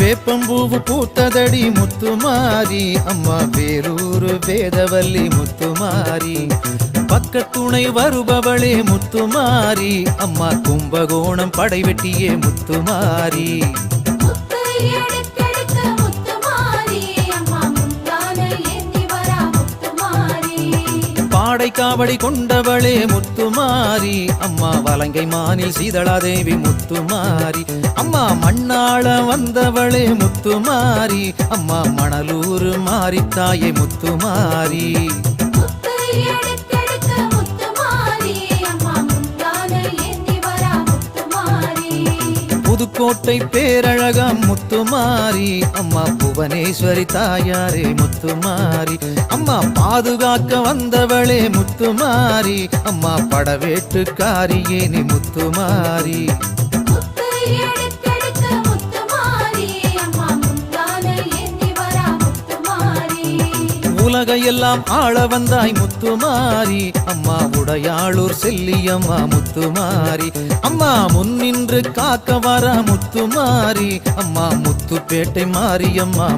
வேப்பம்பூவு பூத்ததடி முத்துமாரி அம்மா வேரூரு வேதவல்லி முத்துமாரி பக்கத்துணை வருபவளே முத்துமாரி அம்மா கும்பகோணம் படைவெட்டியே முத்துமாரி பாடை காவடி கொண்டவளே முத்துமாரி அம்மா வலங்கை மானில் சீதளாதேவி முத்துமாரி அம்மா மண்ணாள வந்தவளே முத்துமாரி அம்மா மணலூர் மாரித்தாயே முத்துமாரி புதுக்கோட்டை பேரழகம் முத்துமாரி அம்மா புவனேஸ்வரி தாயாரே முத்துமாரி அம்மா பாதுகாக்க வந்தவளே முத்துமாரி அம்மா படவேட்டுக்காரியே நீ முத்துமாரி உலகையெல்லாம் ஆள வந்தாய் முத்துமாரி அம்மா உடையாளூர் செல்லியம்மா முத்துமாரி அம்மா முன்னின்று காக்க வர முத்துமாரி அம்மா முத்துப்பேட்டை மாரியம்மா